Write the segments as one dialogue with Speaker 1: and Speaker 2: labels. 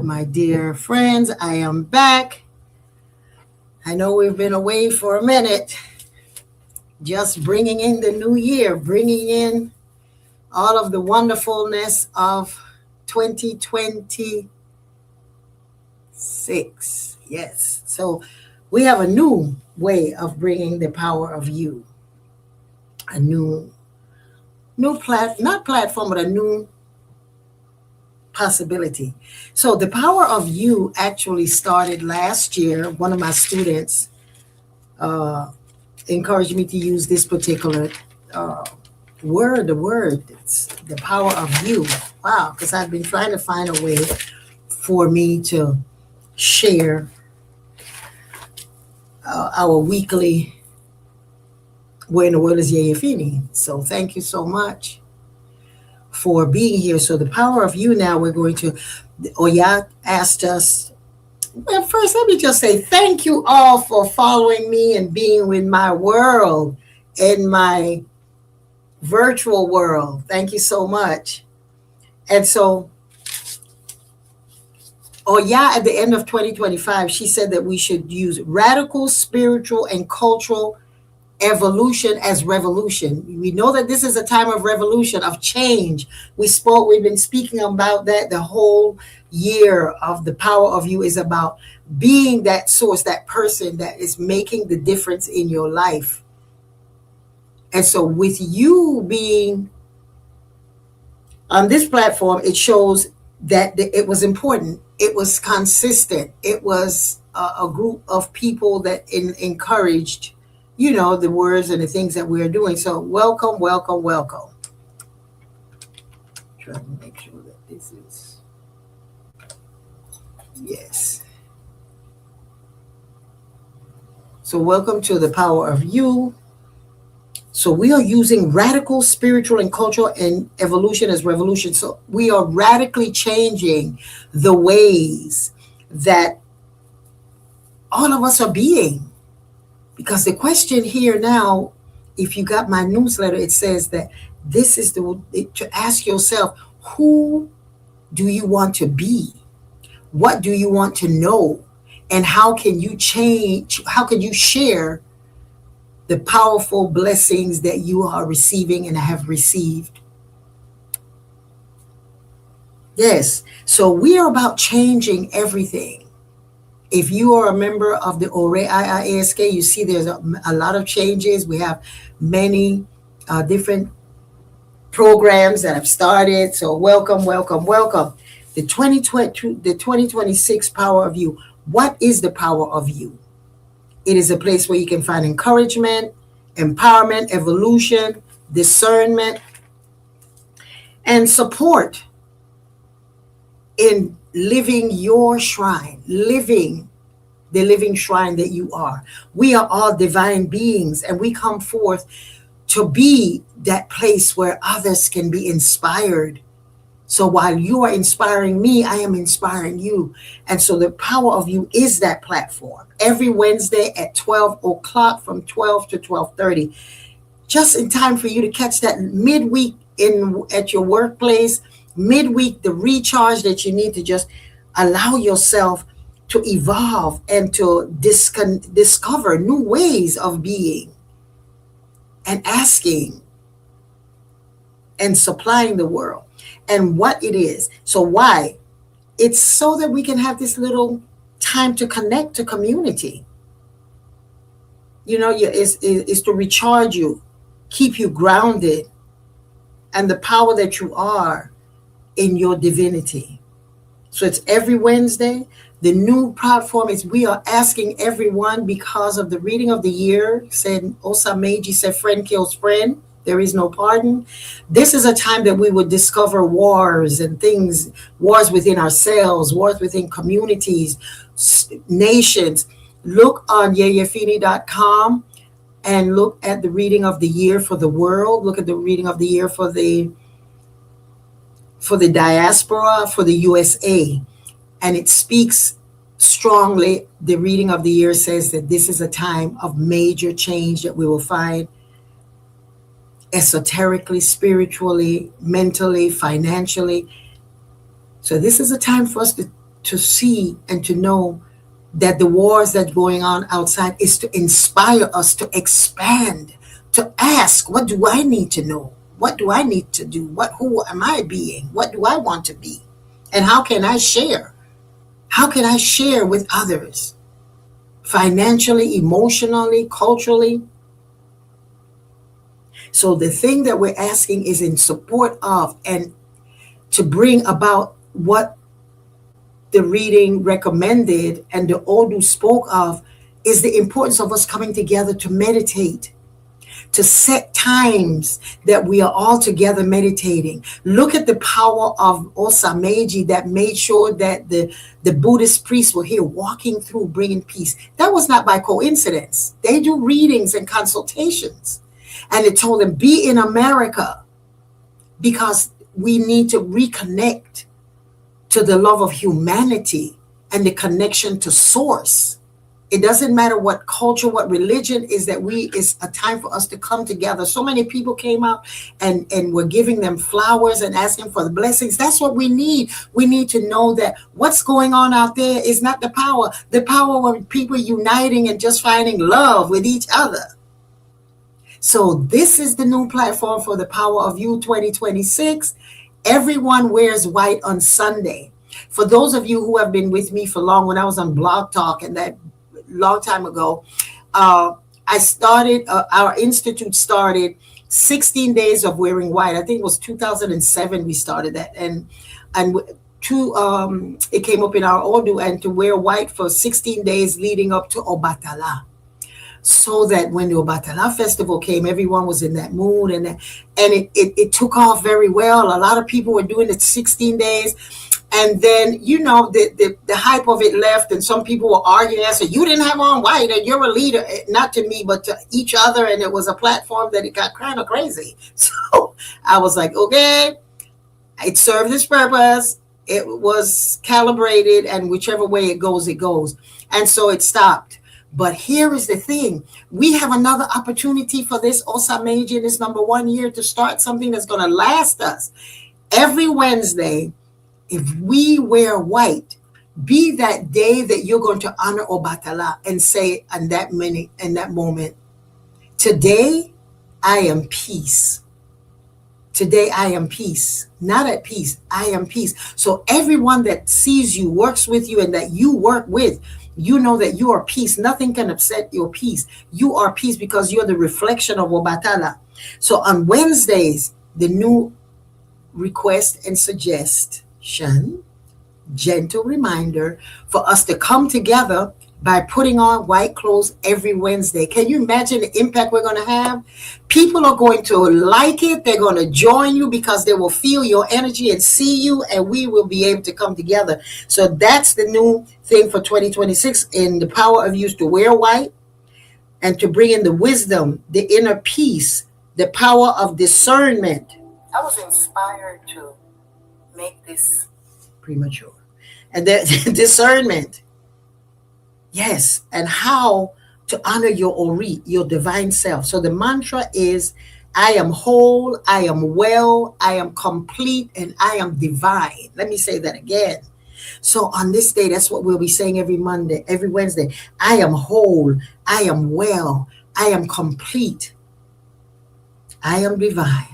Speaker 1: My dear friends, I am back. I know we've been away for a minute, just bringing in the new year, bringing in all of the wonderfulness of 2026. Yes. So we have a new way of bringing the power of you, a not platform, but a new possibility. So the power of you actually started last year. One of my students uh, encouraged me to use this particular uh, word. It's the power of you. Wow, because I've been trying to find a way for me to share our weekly Where in the World is Yeyefini. So thank you so much for being here. So the power of you now, we're going to, Oya asked us, well, first, let me just say thank you all for following me and being in my world, in my virtual world. Thank you so much. And so, Oya, at the end of 2025, she said that we should use radical spiritual and cultural evolution as revolution. We know that this is a time of revolution, of change. We've been speaking about that the whole year. Of the power of you is about being that source, that person that is making the difference in your life. And so with you being on this platform, it shows that it was important. It was consistent. It was a group of people that encouraged, the words and the things that we are doing. So welcome, welcome, welcome. Trying to make sure that this is, yes. So welcome to the power of you. So we are using radical spiritual and cultural and evolution as revolution. So we are radically changing the ways that all of us are being. Because the question here now, if you got my newsletter, it says that this is to ask yourself, who do you want to be? What do you want to know? And how can you change? How can you share the powerful blessings that you are receiving and have received? Yes. So we are about changing everything. If you are a member of the ORE IIASK, you see there's a lot of changes. We have many different programs that have started. So welcome, welcome, welcome. The 2026 power of you. What is the power of you? It is a place where you can find encouragement, empowerment, evolution, discernment, and support in living your shrine, living the living shrine that you are. We are all divine beings, and we come forth to be that place where others can be inspired. So while you are inspiring me, I am inspiring you. And so the power of you is that platform. Every Wednesday at 12 o'clock, from 12 to 12:30, just in time for you to catch that midweek at your workplace, midweek, the recharge that you need to just allow yourself to evolve and to discover new ways of being and asking and supplying the world and what it is. So why? It's so that we can have this little time to connect to community. It's to recharge you, keep you grounded, and the power that you are in your divinity. So it's every Wednesday. The new platform is we are asking everyone, because of the reading of the year, said Osameji said, friend kills friend. There is no pardon. This is a time that we would discover wars and things, wars within ourselves, wars within communities, nations. Look on Yeyefini.com and look at the reading of the year for the world. Look at the reading of the year for the diaspora, for the USA. And it speaks strongly. The reading of the year says that this is a time of major change that we will find esoterically, spiritually, mentally, financially. So this is a time for us to see and to know that the wars that are going on outside is to inspire us to expand, to ask, what do I need to know? What do I need to do? Who am I being? What do I want to be? And how can I share? How can I share with others? Financially, emotionally, culturally. So the thing that we're asking is in support of and to bring about what the reading recommended and the Odu spoke of is the importance of us coming together to meditate, to set times that we are all together meditating. Look at the power of Osameji that made sure that the Buddhist priests were here walking through bringing peace. That was not by coincidence. They do readings and consultations. And it told them, be in America because we need to reconnect to the love of humanity and the connection to source. It doesn't matter what culture, what religion is, that it's a time for us to come together. So many people came out and were giving them flowers and asking for the blessings. That's what we need. We need to know that what's going on out there is not the power. The power of people uniting and just finding love with each other. So this is the new platform for the Power of You 2026. Everyone wears white on Sunday. For those of you who have been with me for long, when I was on Blog Talk and that long time ago, I started, our institute started 16 days of wearing white. I think it was 2007 we started that. And it came up in our Odu, and to wear white for 16 days leading up to Obatala. So that when the Obatala festival came, everyone was in that mood, and it took off very well. A lot of people were doing it 16 days. And then, the hype of it left, and some people were arguing. I said, you didn't have on white, and you're a leader. Not to me, but to each other. And it was a platform that it got kind of crazy. So I was like, okay, it served its purpose. It was calibrated, and whichever way it goes, it goes. And so it stopped. But here is the thing. We have another opportunity for this Osameji in this number 1 year to start something that's going to last us. Every Wednesday, if we wear white, be that day that you're going to honor Obatala and say in that moment, today I am peace. Today I am peace. Not at peace, I am peace. So everyone that sees you, works with you, and that you work with, you know that you are peace. Nothing can upset your peace. You are peace because you're the reflection of Obatala. So on Wednesdays, the new request and suggestion, gentle reminder for us to come together by putting on white clothes every Wednesday. Can you imagine the impact we're going to have? People are going to like it. They're going to join you because they will feel your energy and see you, and we will be able to come together. So that's the new thing for 2026 in the Power of You, to wear white and to bring in the wisdom, the inner peace, the power of discernment. I was inspired to make this premature. And the discernment. Yes, and how to honor your Ori, your divine self. So the mantra is, I am whole, I am well, I am complete, and I am divine. Let me say that again. So on this day, that's what we'll be saying every Wednesday. I am whole, I am well, I am complete, I am divine.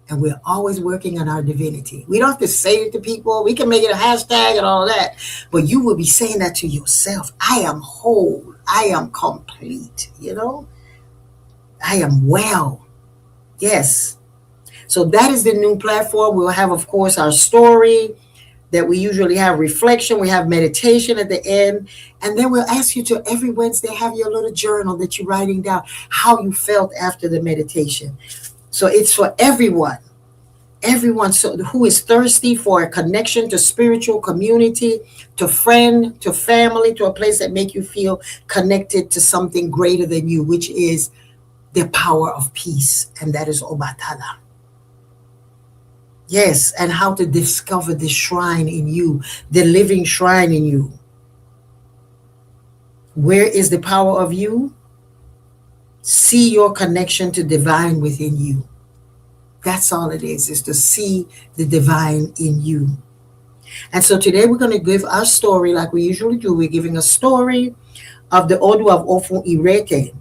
Speaker 1: And we're always working on our divinity. We don't have to say it to people. We can make it a hashtag and all of that. But you will be saying that to yourself. I am whole. I am complete. I am well. Yes. So that is the new platform. We'll have, of course, our story that we usually have, reflection. We have meditation at the end. And then we'll ask you to every Wednesday have your little journal that you're writing down how you felt after the meditation. So it's for everyone who is thirsty for a connection to spiritual community, to friend, to family, to a place that make you feel connected to something greater than you, which is the power of peace, and that is Obatala. Yes, and how to discover the shrine in you, the living shrine in you. Where is the power of you? See your connection to divine within you. That's all it is to see the divine in you. And so today we're going to give our story like we usually do. We're giving a story of the Odu of Ofu Irete.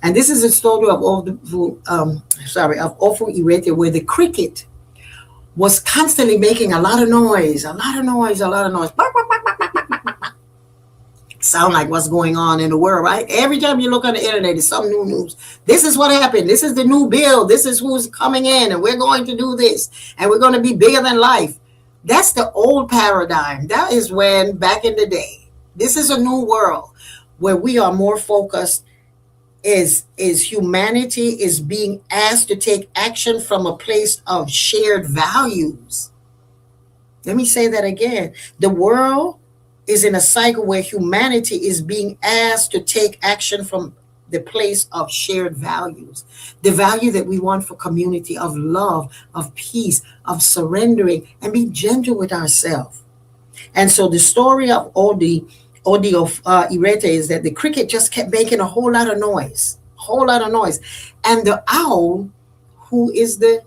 Speaker 1: And this is a story of Ofu Irete, where the cricket was constantly making a lot of noise, a lot of noise, a lot of noise. Sound like what's going on in the world, right? Every time you look on the internet, there's some new news. This is what happened. This is the new bill. This is who's coming in, and we're going to do this, and we're going to be bigger than life. That's the old paradigm. That is when, back in the day, this is a new world where we are more focused. Is humanity is being asked to take action from a place of shared values. Let me say that again. The world is in a cycle where humanity is being asked to take action from the place of shared values. The value that we want for community, of love, of peace, of surrendering, and be gentle with ourselves. And so the story of Odi of Irete is that the cricket just kept making a whole lot of noise, and the owl, who is the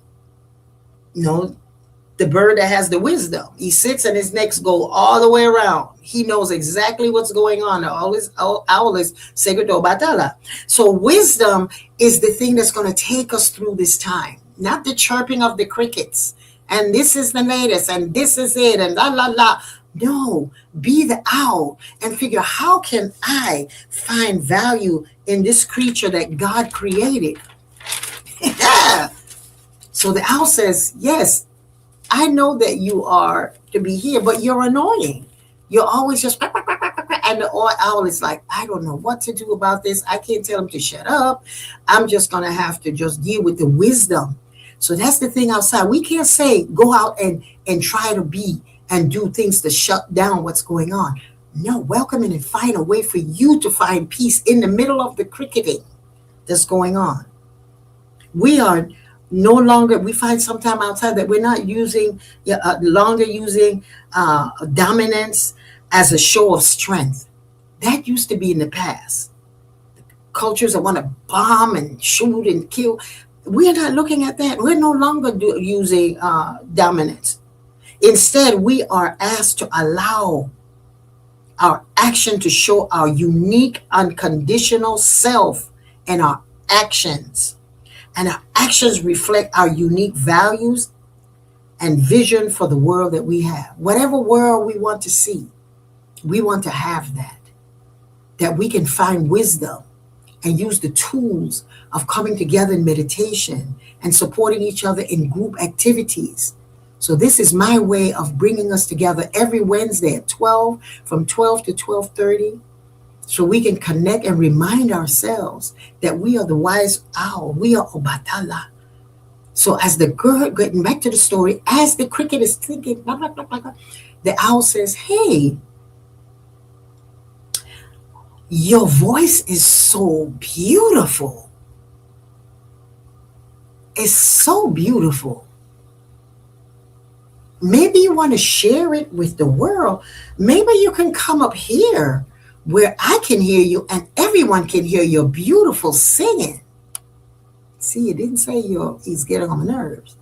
Speaker 1: the bird that has the wisdom, he sits and his necks go all the way around. He knows exactly what's going on. The owl is Segundo Batala. So wisdom is the thing that's going to take us through this time, not the chirping of the crickets. And this is the latest, and this is it, and la la la. No, be the owl and figure, how can I find value in this creature that God created? Yeah. So the owl says, yes, I know that you are to be here, but you're annoying. You're always just, and the owl is like, I don't know what to do about this. I can't tell him to shut up. I'm just going to have to just deal with the wisdom. So that's the thing outside. We can't say, go out and try to be and do things to shut down what's going on. No, welcome in and find a way for you to find peace in the middle of the cricketing that's going on. We are no longer, we find sometime outside that we're not longer using dominance as a show of strength. That used to be in the past. Cultures that want to bomb and shoot and kill. We're not looking at that. We're no longer using dominance. Instead, we are asked to allow our action to show our unique, unconditional self and our actions. And our actions reflect our unique values and vision for the world that we have. Whatever world we want to see, we want to have that we can find wisdom and use the tools of coming together in meditation and supporting each other in group activities. So this is my way of bringing us together every Wednesday at 12, from 12 to 12:30, so we can connect and remind ourselves that we are the wise owl. We are Obatala. So as the girl, getting back to the story, as the cricket is thinking, blah, blah, blah, blah, blah, the owl says, hey, your voice is so beautiful. It's so beautiful. Maybe you want to share it with the world. Maybe you can come up here where I can hear you and everyone can hear your beautiful singing. See, it didn't say he's getting on my nerves.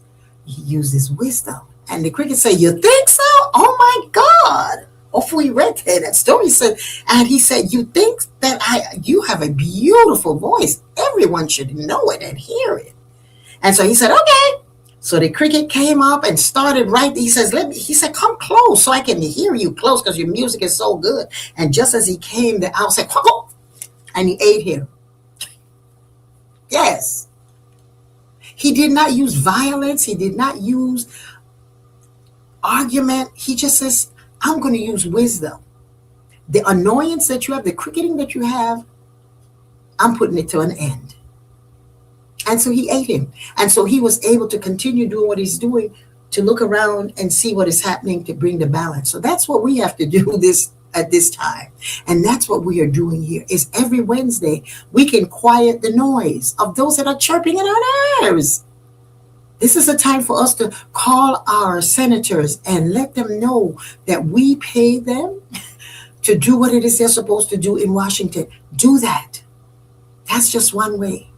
Speaker 1: He used his wisdom. And the cricket said, you think so? Oh my God. If we read that story, said, and he said, you think that you have a beautiful voice. Everyone should know it and hear it. And so he said, okay. So the cricket came up and started right. He said, come close so I can hear you close because your music is so good. And just as he came, the owl said, quack, and he ate him. Yes. He did not use violence. He did not use argument. He just says, I'm going to use wisdom. The annoyance that you have, the cricketing that you have, I'm putting it to an end. And so he ate him. And so he was able to continue doing what he's doing, to look around and see what is happening to bring the balance. So that's what we have to do at this time. And that's what we are doing here, is every Wednesday, we can quiet the noise of those that are chirping in our nerves. This is a time for us to call our senators and let them know that we pay them to do what it is they're supposed to do in Washington. Do that. That's just one way.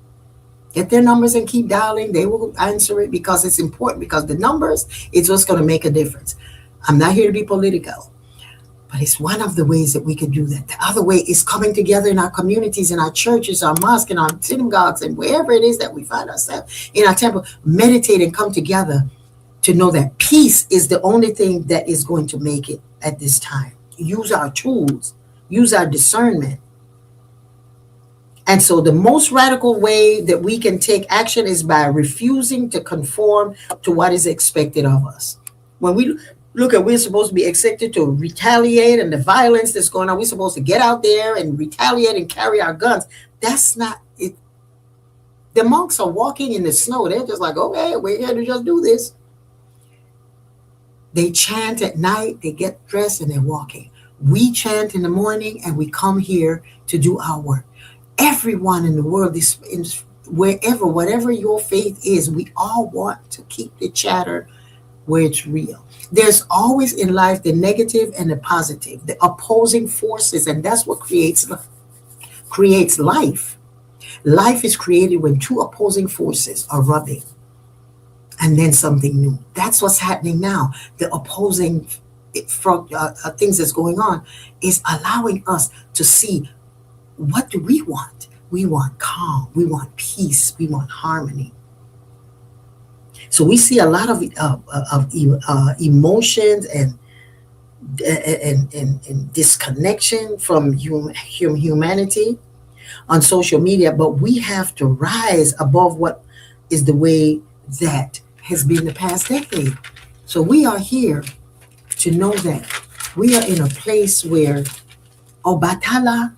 Speaker 1: Get their numbers and keep dialing. They will answer it because it's important, because the numbers is what's going to make a difference. I'm not here to be political, but it's one of the ways that we can do that. The other way is coming together in our communities, in our churches, our mosques, and our synagogues, and wherever it is that we find ourselves in our temple, meditate and come together to know that peace is the only thing that is going to make it at this time. Use our tools, use our discernment. And so the most radical way that we can take action is by refusing to conform to what is expected of us. When we look at, we're supposed to be expected to retaliate, and the violence that's going on, we're supposed to get out there and retaliate and carry our guns. That's not it. The monks are walking in the snow. They're just like, okay, we're here to just do this. They chant at night, they get dressed, and they're walking. We chant in the morning, and we come here to do our work. Everyone in the world is wherever, whatever your faith is, we all want to keep the chatter where it's real. There's always in life the negative and the positive, the opposing forces, and that's what creates life. Life is created when two opposing forces are rubbing, and then something new. That's what's happening now. The opposing things that's going on is allowing us to see, what do we want? We want calm. We want peace. We want harmony. So we see a lot of emotions and disconnection from humanity on social media, but we have to rise above what is the way that has been the past decade. So we are here to know that we are in a place where Obatala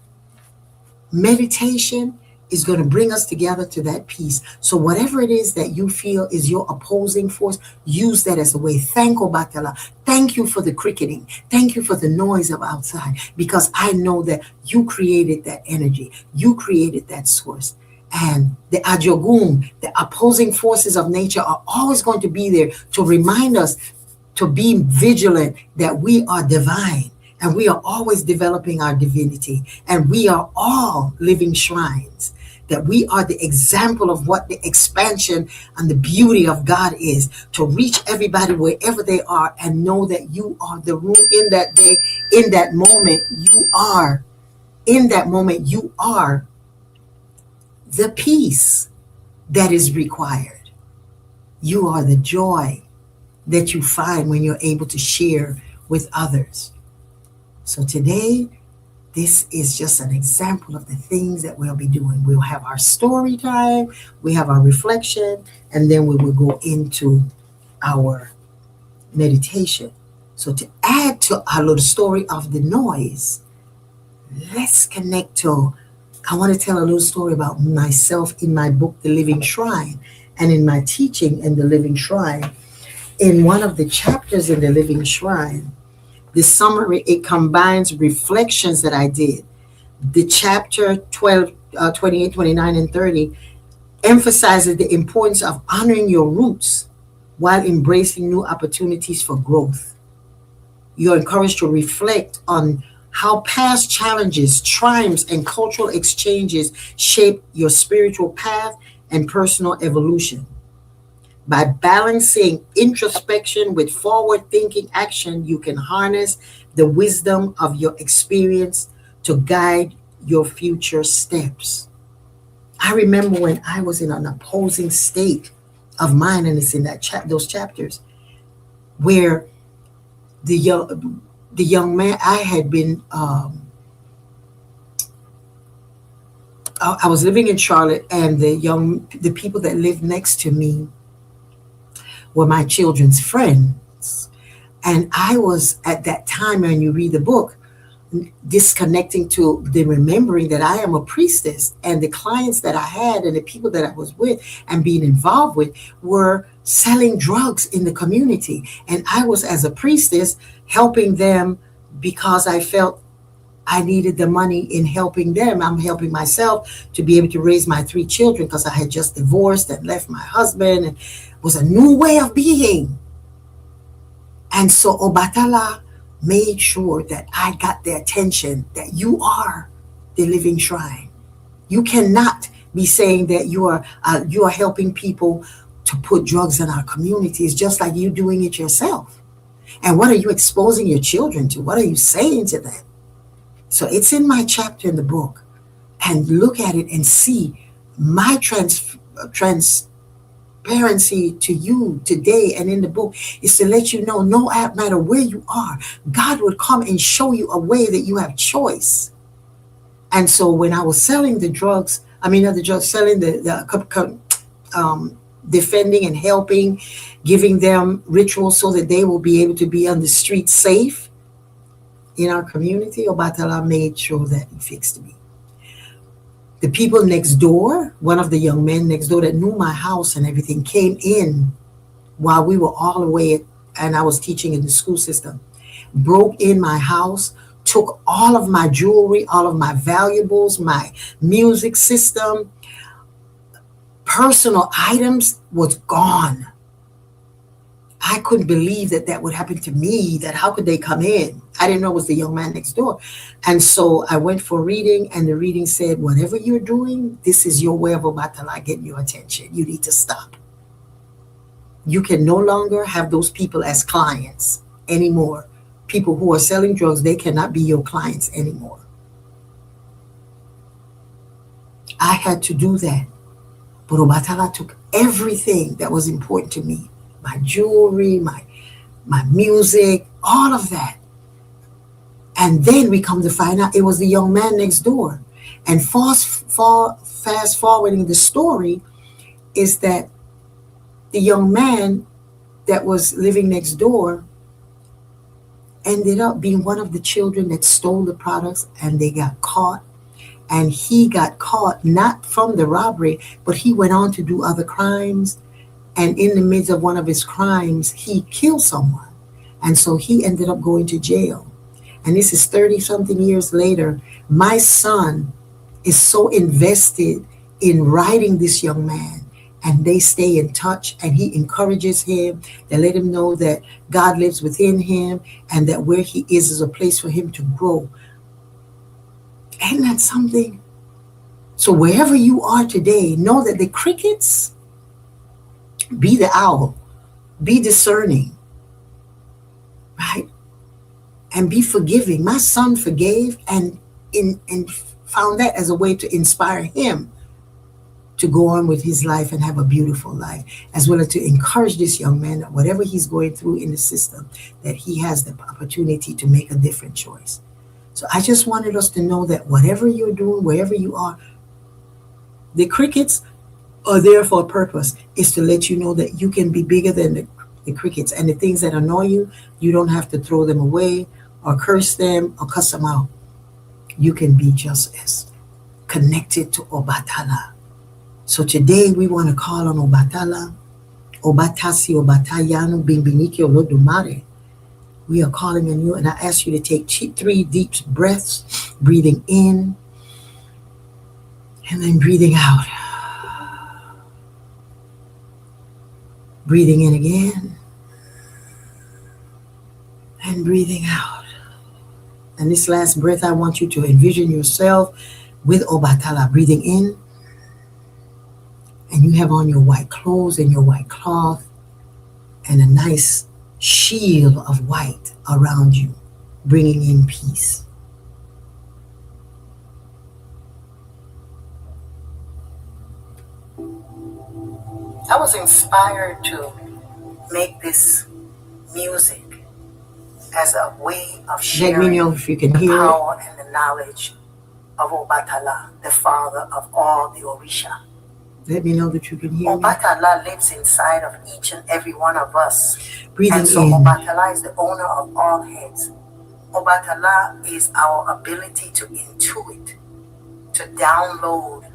Speaker 1: meditation is going to bring us together to that peace. So whatever it is that you feel is your opposing force, use that as a way. Thank Obatala. Thank you for the cricketing. Thank you for the noise of outside, because I know that you created that energy. You created that source. And the Ajogun, the opposing forces of nature, are always going to be there to remind us to be vigilant that we are divine. And we are always developing our divinity. And we are all living shrines. That we are the example of what the expansion and the beauty of God is. To reach everybody wherever they are and know that you are the room in that day, in that moment. In that moment, you are the peace that is required. You are the joy that you find when you're able to share with others. So today, this is just an example of the things that we'll be doing. We'll have our story time, we have our reflection, and then we will go into our meditation. So to add to our little story of the noise, let's connect to, I want to tell a little story about myself in my book, The Living Shrine, and in my teaching in The Living Shrine. In one of the chapters in The Living Shrine, the summary, it combines reflections that I did. The chapter 12, 28, 29, and 30 emphasizes the importance of honoring your roots while embracing new opportunities for growth. You're encouraged to reflect on how past challenges, triumphs, and cultural exchanges shape your spiritual path and personal evolution. By balancing introspection with forward-thinking action, you can harness the wisdom of your experience to guide your future steps. I remember when I was in an opposing state of mind, and it's in that those chapters, where the young man I had been, I was living in Charlotte, and the people that lived next to me were my children's friends. And I was, at that time, when you read the book, disconnecting to the remembering that I am a priestess, and the clients that I had and the people that I was with and being involved with were selling drugs in the community. And I was, as a priestess, helping them because I felt I needed the money in helping them. I'm helping myself to be able to raise my 3 children, because I had just divorced and left my husband, and it was a new way of being. And so Obatala made sure that I got the attention that you are the living shrine. You cannot be saying that you are helping people to put drugs in our community. It's just like you doing it yourself. And what are you exposing your children to? What are you saying to them? So it's in my chapter in the book. And look at it and see my transparency to you today and in the book is to let you know no matter where you are, God would come and show you a way that you have choice. And so when I was selling the drugs, I mean, not the drugs, selling defending and helping, giving them rituals so that they will be able to be on the street safe in our community, Obatala made sure that he fixed me. The people next door, one of the young men next door that knew my house and everything, came in while we were all away and I was teaching in the school system, broke in my house, took all of my jewelry, all of my valuables, my music system, personal items was gone. I couldn't believe that that would happen to me, that how could they come in? I didn't know it was the young man next door. And so I went for reading, and the reading said, whatever you're doing, this is your way of Obatala getting your attention. You need to stop. You can no longer have those people as clients anymore. People who are selling drugs, they cannot be your clients anymore. I had to do that. But Obatala took everything that was important to me, my jewelry, my music, all of that. And then we come to find out it was the young man next door. And fast forwarding the story is that the young man that was living next door ended up being one of the children that stole the products, and they got caught. And he got caught not from the robbery, but he went on to do other crimes. And in the midst of one of his crimes, he killed someone. And so he ended up going to jail. And this is 30-something years later. My son is so invested in writing this young man. And they stay in touch, and he encourages him. They let him know that God lives within him and that where he is a place for him to grow. Ain't that something? So wherever you are today, know that the crickets, be the owl, be discerning, right? And be forgiving. My son forgave and found that as a way to inspire him to go on with his life and have a beautiful life, as well as to encourage this young man that whatever he's going through in the system, that he has the opportunity to make a different choice. So I just wanted us to know that whatever you're doing, wherever you are, the crickets are there for a purpose. Is to let you know that you can be bigger than the crickets. And the things that annoy you, you don't have to throw them away or curse them or cuss them out. You can be just as connected to Obatala. So today we want to call on Obatala. Obatasi Obatayanu Bimbiniki Olodumare. We are calling on you, and I ask you to take 3 deep breaths, breathing in and then breathing out. Breathing in again and breathing out. And this last breath, I want you to envision yourself with Obatala, breathing in, and you have on your white clothes and your white cloth and a nice shield of white around you, bringing in peace. I was inspired to make this music as a way of sharing let me know if you can hear the power and the knowledge of Obatala, the father of all the Orisha. Let me know that you can hear Obatala me. Lives inside of each and every one of us. Breathing and so in. Obatala is the owner of all heads. Obatala is our ability to intuit, to download,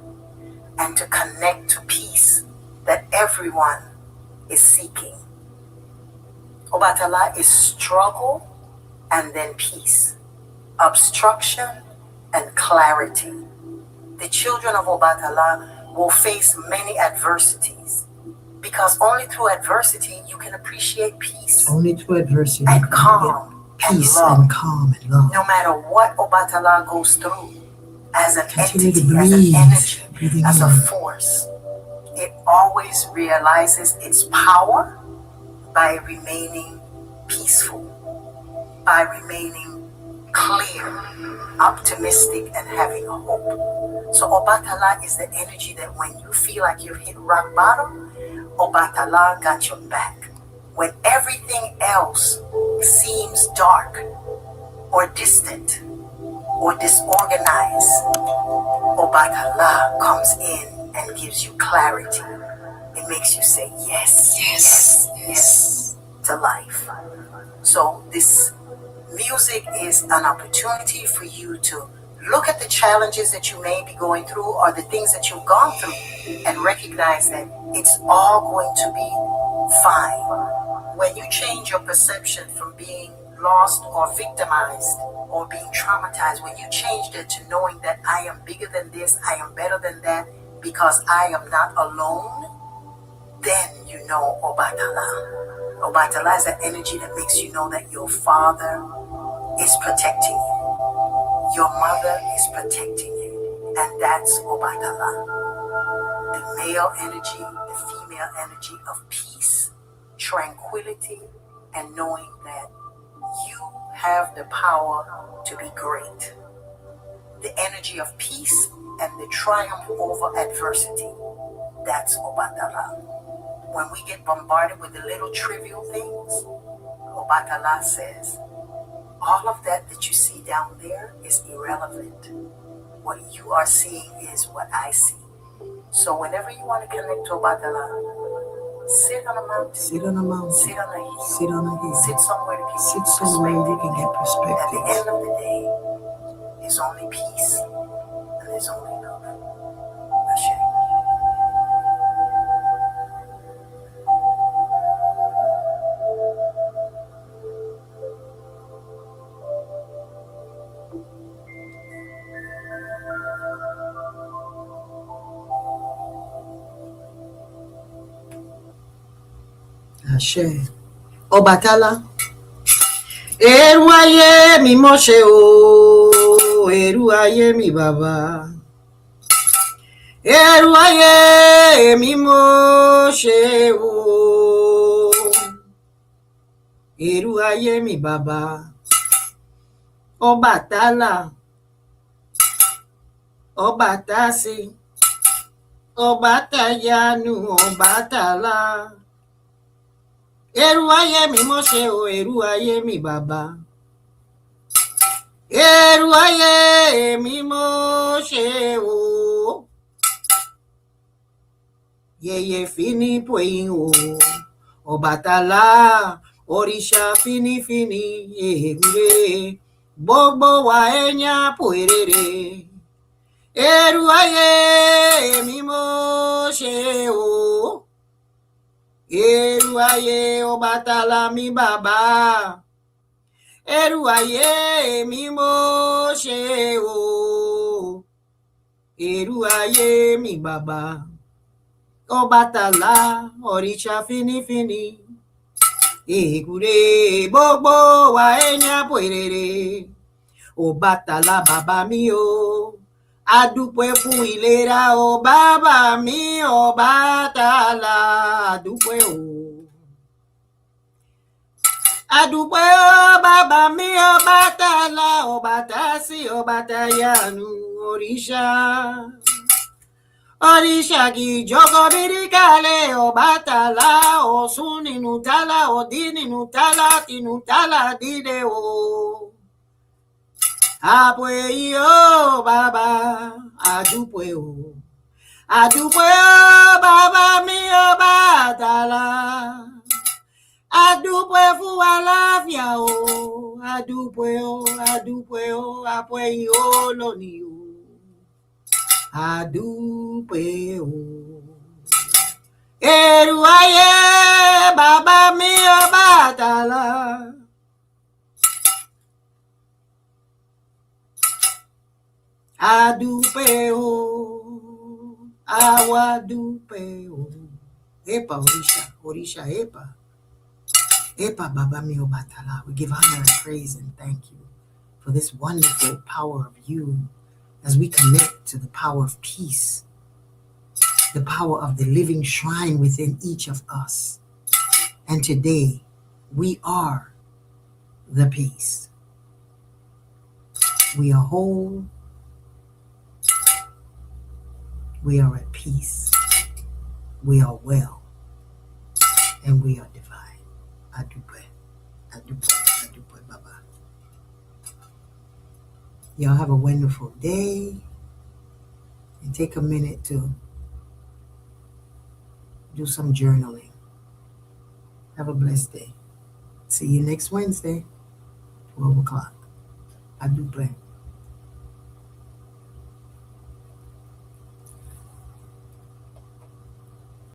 Speaker 1: and to connect to peace that everyone is seeking. Obatala is struggle and then peace, obstruction and clarity. The children of Obatala will face many adversities, because only through adversity you can appreciate peace. Only through adversity and calm, peace and calm and love. No matter what Obatala goes through, as an entity, as an energy, as a force, it always realizes its power by remaining peaceful by remaining clear, optimistic, and having a hope. So Obatala is the energy that when you feel like you've hit rock bottom, Obatala got your back. When everything else seems dark or distant or disorganized, Obatala comes in and gives you clarity. It makes you say yes to life. So this music is an opportunity for you to look at the challenges that you may be going through or the things that you've gone through and recognize that it's all going to be fine. When you change your perception from being lost or victimized or being traumatized, when you change that to knowing that I am bigger than this, I am better than that because I am not alone, then you know Obatala. Obatala is that energy that makes you know that your father is protecting you. Your mother is protecting you. And that's Obatala. The male energy, the female energy of peace, tranquility, and knowing that you have the power to be great. The energy of peace and the triumph over adversity. That's Obatala. When we get bombarded with the little trivial things, Obatala says, all of that you see down there is irrelevant. What you are seeing is what I see. So whenever you want to connect to Obatala, sit on a mountain. Sit on a mountain. Sit on a hill. Sit on a hill. Sit somewhere to you can get perspective. At the end of the day, there's only peace and there's only love. Ashe. Ashe. Obatala. Eru ayé mi mọ́ṣe o, eru ayé mi bàbá. Eru ayé mi mọ́ṣe o, eru ayé mi bàbá. Obatala, Obatasi, Obatayanu, Obatala. Eru ayé mi mọ́ṣe o, eru ayé mi bàbá. Eru ayé mi mọ́ṣe o. Yeyefini pòyìn o. Ọbàtálá, òrìṣà finifini ewúre. Gbogbo wa ẹ̀yà pòrèrè. Eru ayé mi mọ́ṣe o. Eru ayé Ọbàtálá mi bàbá. Eru ayé mi mọ́ṣe o. Eru ayé mi bàbá. Ọbàtálá, òrìṣà finifini ewúre. Gbogbo wa ẹ̀yà pòrèrè. Ọbàtálá bàbá mi o. Adúpẹ́ fún ìlera o bàbá mi Ọbàtálá, adúpẹ́ o. Adúpẹ́ o bàbá mi Ọbàtálá, Ọbàtásí, Ọbàtáyanu, òrìṣà. Òrìṣà kì í jókòó bírí kalẹ̀ Ọbàtálá, Ọ̀ṣun nínú tálá, Òdì nínú tálá, tinú tálá dìde o. Àpò èyí o bàbá, adúpẹ́ o. Adúpẹ́ o bàbá mi Ọbàtálá. Adúpẹ́ fún àlàáfíà o. Adúpẹ́ o, adúpẹ́ o, àpò èyí o lónìí o. Adúpẹ́ o. Eru ayé bàbá mi Ọbàtálá. Adúpẹ́ o, àwa dúpẹ́ o. Epa òrìṣà, òrìṣà epa. Epa bàbá mi Ọbàtálá. We give honor and praise and thank you for this wonderful power of you as we connect to the power of peace, the power of the living shrine within each of us. And today we are the peace. We are whole. We are at peace. We are well. And we are divine. I do pray. I do pray. I do pray. Bye-bye. Y'all have a wonderful day. And take a minute to do some journaling. Have a blessed day. See you next Wednesday, 12 o'clock. I do pray.